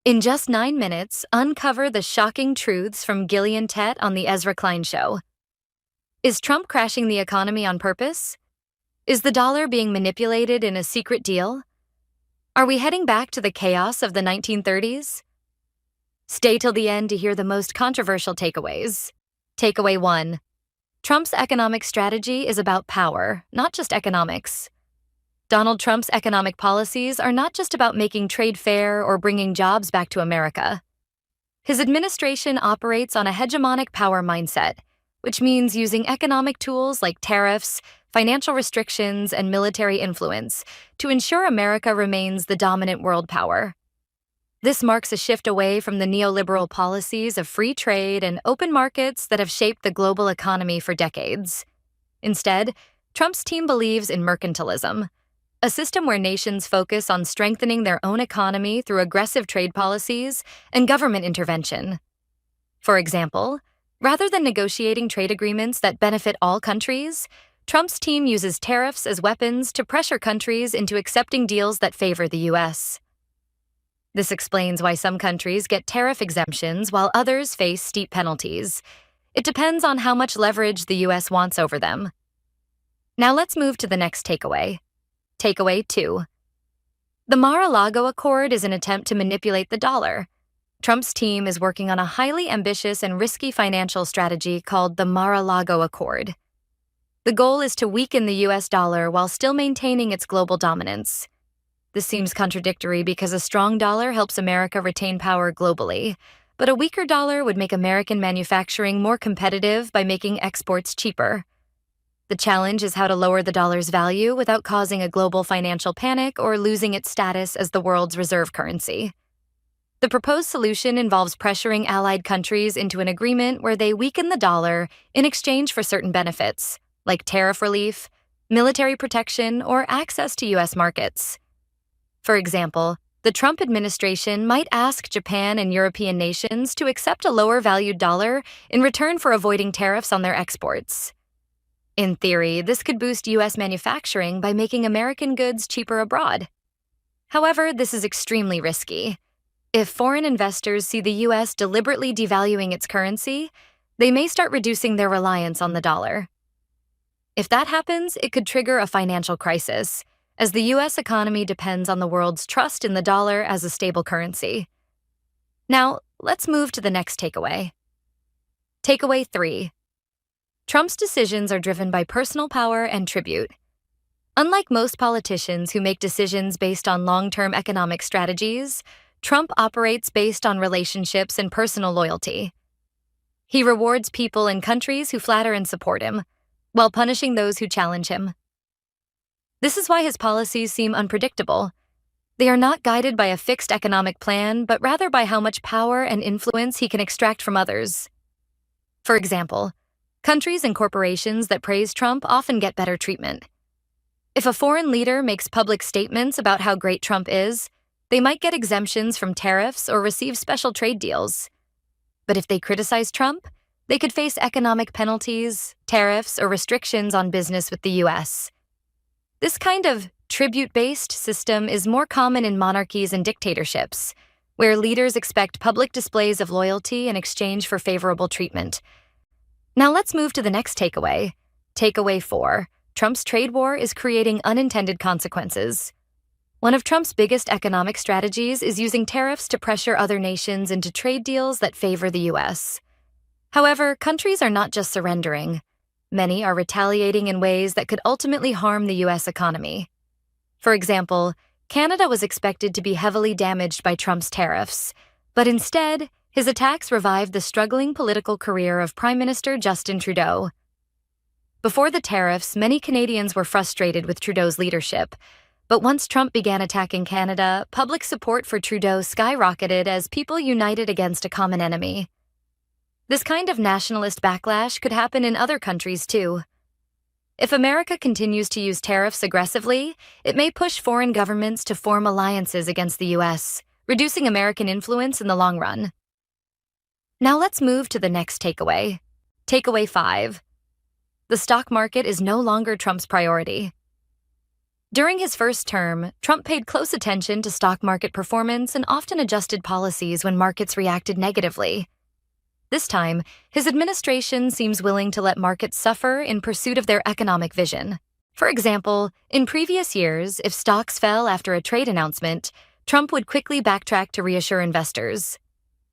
In just 9 minutes, uncover the shocking truths from Gillian Tett on The Ezra Klein Show. Is Trump crashing the economy on purpose? Is the dollar being manipulated in a secret deal? Are we heading back to the chaos of the 1930s? Stay till the end to hear the most controversial takeaways. Takeaway 1. Trump's economic strategy is about power, not just economics. Donald Trump's economic policies are not just about making trade fair or bringing jobs back to America. His administration operates on a hegemonic power mindset, which means using economic tools like tariffs, financial restrictions, and military influence to ensure America remains the dominant world power. This marks a shift away from the neoliberal policies of free trade and open markets that have shaped the global economy for decades. Instead, Trump's team believes in mercantilism, a system where nations focus on strengthening their own economy through aggressive trade policies and government intervention. For example, rather than negotiating trade agreements that benefit all countries, Trump's team uses tariffs as weapons to pressure countries into accepting deals that favor the U.S. This explains why some countries get tariff exemptions while others face steep penalties. It depends on how much leverage the U.S. wants over them. Now let's move to the next takeaway. Takeaway 2. The Mar-a-Lago Accord is an attempt to manipulate the dollar. Trump's team is working on a highly ambitious and risky financial strategy called the Mar-a-Lago Accord. The goal is to weaken the U.S. dollar while still maintaining its global dominance. This seems contradictory because a strong dollar helps America retain power globally, but a weaker dollar would make American manufacturing more competitive by making exports cheaper. The challenge is how to lower the dollar's value without causing a global financial panic or losing its status as the world's reserve currency. The proposed solution involves pressuring allied countries into an agreement where they weaken the dollar in exchange for certain benefits, like tariff relief, military protection, or access to U.S. markets. For example, the Trump administration might ask Japan and European nations to accept a lower-valued dollar in return for avoiding tariffs on their exports. In theory, this could boost U.S. manufacturing by making American goods cheaper abroad. However, this is extremely risky. If foreign investors see the U.S. deliberately devaluing its currency, they may start reducing their reliance on the dollar. If that happens, it could trigger a financial crisis, as the U.S. economy depends on the world's trust in the dollar as a stable currency. Now, let's move to the next takeaway. Takeaway 3. Trump's decisions are driven by personal power and tribute. Unlike most politicians who make decisions based on long-term economic strategies, Trump operates based on relationships and personal loyalty. He rewards people and countries who flatter and support him, while punishing those who challenge him. This is why his policies seem unpredictable. They are not guided by a fixed economic plan, but rather by how much power and influence he can extract from others. For example, countries and corporations that praise Trump often get better treatment. If a foreign leader makes public statements about how great Trump is, they might get exemptions from tariffs or receive special trade deals. But if they criticize Trump, they could face economic penalties, tariffs, or restrictions on business with the U.S. This kind of tribute-based system is more common in monarchies and dictatorships, where leaders expect public displays of loyalty in exchange for favorable treatment. Now let's move to the next takeaway. Takeaway 4. Trump's trade war is creating unintended consequences. One of Trump's biggest economic strategies is using tariffs to pressure other nations into trade deals that favor the U.S. However, countries are not just surrendering. Many are retaliating in ways that could ultimately harm the U.S. economy. For example, Canada was expected to be heavily damaged by Trump's tariffs, but instead, his attacks revived the struggling political career of Prime Minister Justin Trudeau. Before the tariffs, many Canadians were frustrated with Trudeau's leadership, but once Trump began attacking Canada, public support for Trudeau skyrocketed as people united against a common enemy. This kind of nationalist backlash could happen in other countries too. If America continues to use tariffs aggressively, it may push foreign governments to form alliances against the U.S., reducing American influence in the long run. Now let's move to the next takeaway. Takeaway 5. The stock market is no longer Trump's priority. During his first term, Trump paid close attention to stock market performance and often adjusted policies when markets reacted negatively. This time, his administration seems willing to let markets suffer in pursuit of their economic vision. For example, in previous years, if stocks fell after a trade announcement, Trump would quickly backtrack to reassure investors.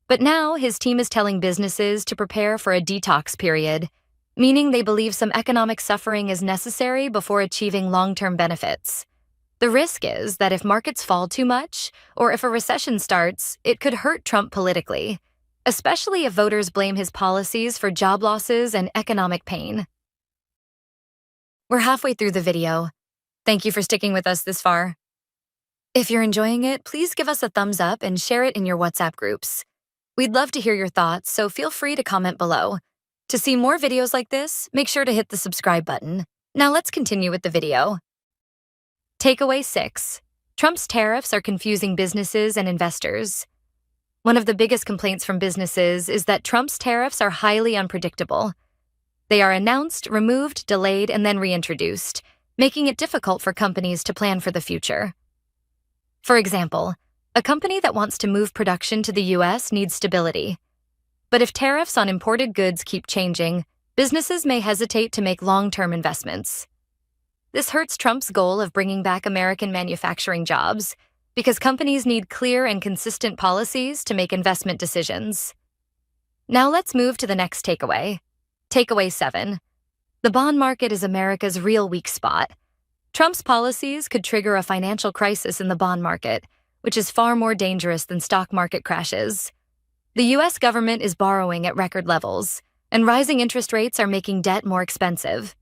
But now, his team is telling businesses to prepare for a detox period, meaning they believe some economic suffering is necessary before achieving long-term benefits. The risk is that if markets fall too much, or if a recession starts, it could hurt Trump politically, especially if voters blame his policies for job losses and economic pain. We're halfway through the video. Thank you for sticking with us this far. If you're enjoying it, please give us a thumbs up and share it in your WhatsApp groups. We'd love to hear your thoughts, so feel free to comment below. To see more videos like this, make sure to hit the subscribe button. Now let's continue with the video. Takeaway 6. Trump's tariffs are confusing businesses and investors. One of the biggest complaints from businesses is that Trump's tariffs are highly unpredictable. They are announced, removed, delayed, and then reintroduced, making it difficult for companies to plan for the future. For example, a company that wants to move production to the U.S. needs stability. But if tariffs on imported goods keep changing, businesses may hesitate to make long-term investments. This hurts Trump's goal of bringing back American manufacturing jobs, because companies need clear and consistent policies to make investment decisions. Now let's move to the next takeaway. Takeaway 7. The bond market is America's real weak spot. Trump's policies could trigger a financial crisis in the bond market, which is far more dangerous than stock market crashes. The U.S. government is borrowing at record levels, and rising interest rates are making debt more expensive.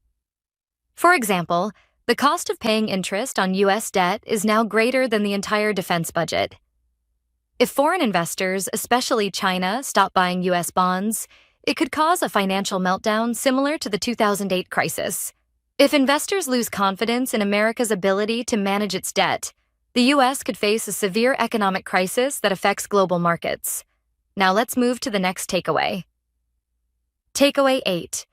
For example, the cost of paying interest on U.S. debt is now greater than the entire defense budget. If foreign investors, especially China, stop buying U.S. bonds, it could cause a financial meltdown similar to the 2008 crisis. If investors lose confidence in America's ability to manage its debt, the U.S. could face a severe economic crisis that affects global markets. Now let's move to the next takeaway. Takeaway 8.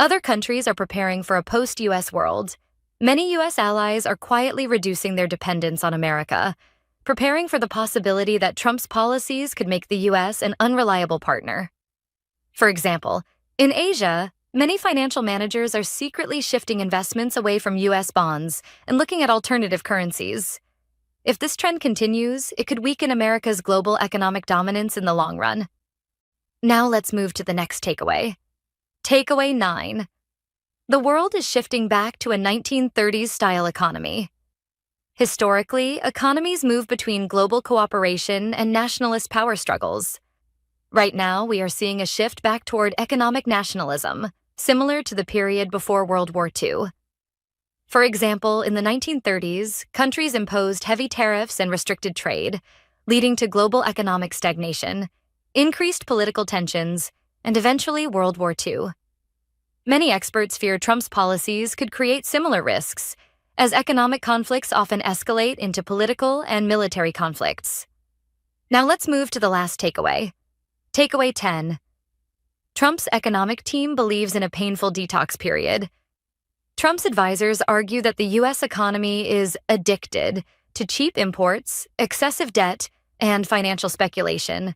Other countries are preparing for a post-U.S. world. Many U.S. allies are quietly reducing their dependence on America, preparing for the possibility that Trump's policies could make the U.S. an unreliable partner. For example, in Asia, many financial managers are secretly shifting investments away from U.S. bonds and looking at alternative currencies. If this trend continues, it could weaken America's global economic dominance in the long run. Now let's move to the next takeaway. Takeaway 9. The world is shifting back to a 1930s-style economy. Historically, economies move between global cooperation and nationalist power struggles. Right now, we are seeing a shift back toward economic nationalism, similar to the period before World War II. For example, in the 1930s, countries imposed heavy tariffs and restricted trade, leading to global economic stagnation, increased political tensions, and eventually World War II. Many experts fear Trump's policies could create similar risks, as economic conflicts often escalate into political and military conflicts. Now let's move to the last takeaway. Takeaway 10. Trump's economic team believes in a painful detox period. Trump's advisors argue that the U.S. economy is addicted to cheap imports, excessive debt, and financial speculation,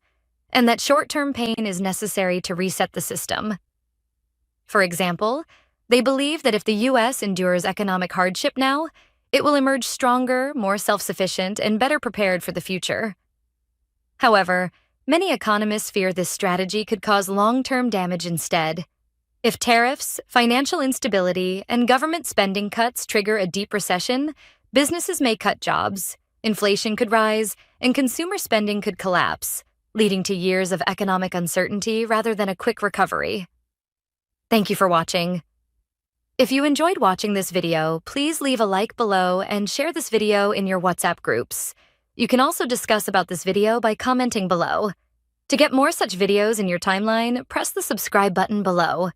and that short-term pain is necessary to reset the system. For example, they believe that if the U.S. endures economic hardship now, it will emerge stronger, more self-sufficient, and better prepared for the future. However, many economists fear this strategy could cause long-term damage instead. If tariffs, financial instability, and government spending cuts trigger a deep recession, businesses may cut jobs, inflation could rise, and consumer spending could collapse, leading to years of economic uncertainty rather than a quick recovery. Thank you for watching. If you enjoyed watching this video, please leave a like below and share this video in your WhatsApp groups. You can also discuss about this video by commenting below. To get more such videos in your timeline, press the subscribe button below.